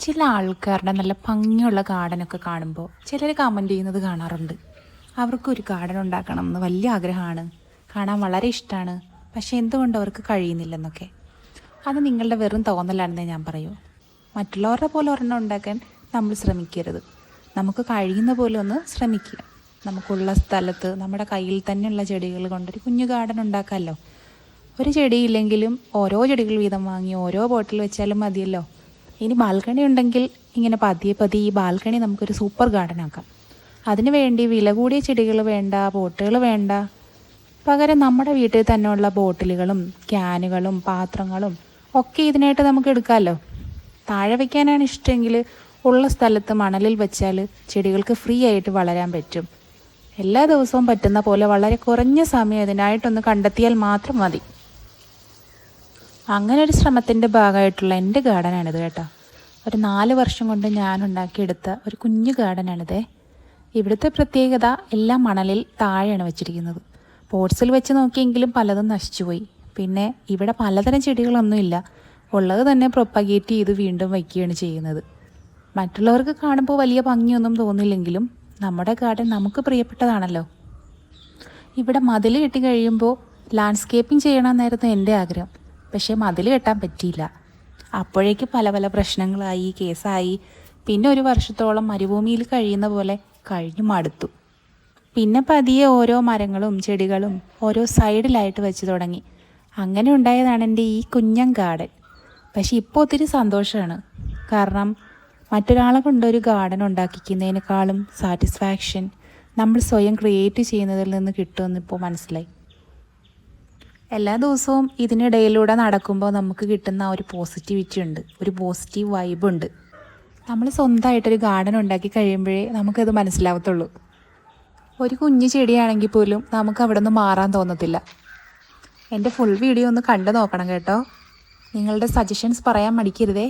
ചില ആൾക്കാരുടെ നല്ല ഭംഗിയുള്ള ഗാർഡനൊക്കെ കാണുമ്പോൾ ചിലർ കമൻറ്റ് ചെയ്യുന്നത് കാണാറുണ്ട്. അവർക്കൊരു ഗാർഡൻ ഉണ്ടാക്കണം എന്ന് വലിയ ആഗ്രഹമാണ്, കാണാൻ വളരെ ഇഷ്ടമാണ്, പക്ഷേ എന്തുകൊണ്ട് അവർക്ക് കഴിയുന്നില്ലെന്നൊക്കെ. അത് നിങ്ങളുടെ വെറും തോന്നലാണെന്നേ ഞാൻ പറയൂ. മറ്റുള്ളവരുടെ പോലെ ഒരെണ്ണം ഉണ്ടാക്കാൻ നമ്മൾ ശ്രമിക്കരുത്. നമുക്ക് കഴിയുന്ന പോലെ ഒന്ന് ശ്രമിക്കുക. നമുക്കുള്ള സ്ഥലത്ത് നമ്മുടെ കയ്യിൽ തന്നെയുള്ള ചെടികൾ കൊണ്ടൊരു കുഞ്ഞു ഗാർഡൻ ഉണ്ടാക്കാമല്ലോ. ഒരു ചെടിയില്ലെങ്കിലും ഓരോ ചെടികൾ വീതം വാങ്ങി ഓരോ ബോട്ടിൽ വെച്ചാലും മതിയല്ലോ. ഇനി ബാൽക്കണി ഉണ്ടെങ്കിൽ ഇങ്ങനെ പതിയെ പതിയെ ഈ ബാൽക്കണി നമുക്കൊരു സൂപ്പർ ഗാർഡൻ ആക്കാം. അതിനു വേണ്ടി വില കൂടിയ ചെടികൾ വേണ്ട, പോട്ടുകൾ വേണ്ട. പകരം നമ്മുടെ വീട്ടിൽ തന്നെയുള്ള ബോട്ടിലുകളും ക്യാനുകളും പാത്രങ്ങളും ഒക്കെ ഇതിനായിട്ട് നമുക്ക് എടുക്കാമല്ലോ. താഴെ വയ്ക്കാനാണ് ഇഷ്ടമെങ്കിൽ ഉള്ള സ്ഥലത്ത് മണലിൽ വെച്ചാൽ ചെടികൾക്ക് ഫ്രീ ആയിട്ട് വളരാൻ പറ്റും. എല്ലാ ദിവസവും പറ്റുന്ന പോലെ വളരെ കുറഞ്ഞ സമയം ഇതിനായിട്ടൊന്ന് കണ്ടെത്തിയാൽ മാത്രം മതി. അങ്ങനെ ഒരു ശ്രമത്തിൻ്റെ ഭാഗമായിട്ടുള്ള എൻ്റെ ഗാർഡനാണിത് കേട്ടോ. ഒരു 4 വർഷം കൊണ്ട് ഞാൻ ഉണ്ടാക്കിയെടുത്ത ഒരു കുഞ്ഞു ഗാർഡനാണിത്. ഇവിടുത്തെ പ്രത്യേകത എല്ലാം മണലിൽ താഴെയാണ് വെച്ചിരിക്കുന്നത്. പോട്ട്സിൽ വെച്ച് നോക്കിയെങ്കിലും പലതും നശിച്ചുപോയി. പിന്നെ ഇവിടെ പലതരം ചെടികളൊന്നുമില്ല, ഉള്ളത് തന്നെ പ്രൊപ്പഗേറ്റ് ചെയ്ത് വീണ്ടും വയ്ക്കുകയാണ് ചെയ്യുന്നത്. മറ്റുള്ളവർക്ക് കാണുമ്പോൾ വലിയ ഭംഗിയൊന്നും തോന്നില്ലെങ്കിലും നമ്മുടെ ഗാർഡൻ നമുക്ക് പ്രിയപ്പെട്ടതാണല്ലോ. ഇവിടെ മതിൽ കെട്ടി കഴിയുമ്പോൾ ലാൻഡ്സ്കേപ്പിംഗ് ചെയ്യണമെന്നായിരുന്നു എൻ്റെ ആഗ്രഹം. പക്ഷേ മതിൽ കെട്ടാൻ പറ്റിയില്ല. അപ്പോഴേക്ക് പല പല പ്രശ്നങ്ങളായി, കേസായി. പിന്നെ ഒരു വർഷത്തോളം മരുഭൂമിയിൽ കഴിയുന്ന പോലെ കഴിഞ്ഞു മടുത്തു. പിന്നെ പതിയെ ഓരോ മരങ്ങളും ചെടികളും ഓരോ സൈഡിലായിട്ട് വെച്ച് തുടങ്ങി. അങ്ങനെ ഉണ്ടായതാണ് എൻ്റെ ഈ കുഞ്ഞൻ ഗാർഡൻ. പക്ഷേ ഇപ്പോൾ ഒത്തിരി സന്തോഷമാണ്. കാരണം മറ്റൊരാളെ കൊണ്ടൊരു ഗാർഡൻ ഉണ്ടാക്കിക്കുന്നതിനേക്കാളും സാറ്റിസ്ഫാക്ഷൻ നമ്മൾ സ്വയം ക്രിയേറ്റ് ചെയ്യുന്നതിൽ നിന്ന് കിട്ടുമെന്ന് ഇപ്പോൾ മനസ്സിലായി. എല്ലാ ദിവസവും ഇതിനിടയിലൂടെ നടക്കുമ്പോൾ നമുക്ക് കിട്ടുന്ന ഒരു പോസിറ്റിവിറ്റി ഉണ്ട്, ഒരു പോസിറ്റീവ് വൈബുണ്ട്. നമ്മൾ സ്വന്തമായിട്ടൊരു ഗാർഡൻ ഉണ്ടാക്കി കഴിയുമ്പോഴേ നമുക്കത് മനസ്സിലാവത്തുള്ളൂ. ഒരു കുഞ്ഞു ചെടിയാണെങ്കിൽ പോലും നമുക്ക് അവിടെ നിന്ന് മാറാൻ തോന്നത്തില്ല. എൻ്റെ ഫുൾ വീഡിയോ ഒന്ന് കണ്ടു നോക്കണം കേട്ടോ. നിങ്ങളുടെ സജഷൻസ് പറയാൻ മടിക്കരുതേ.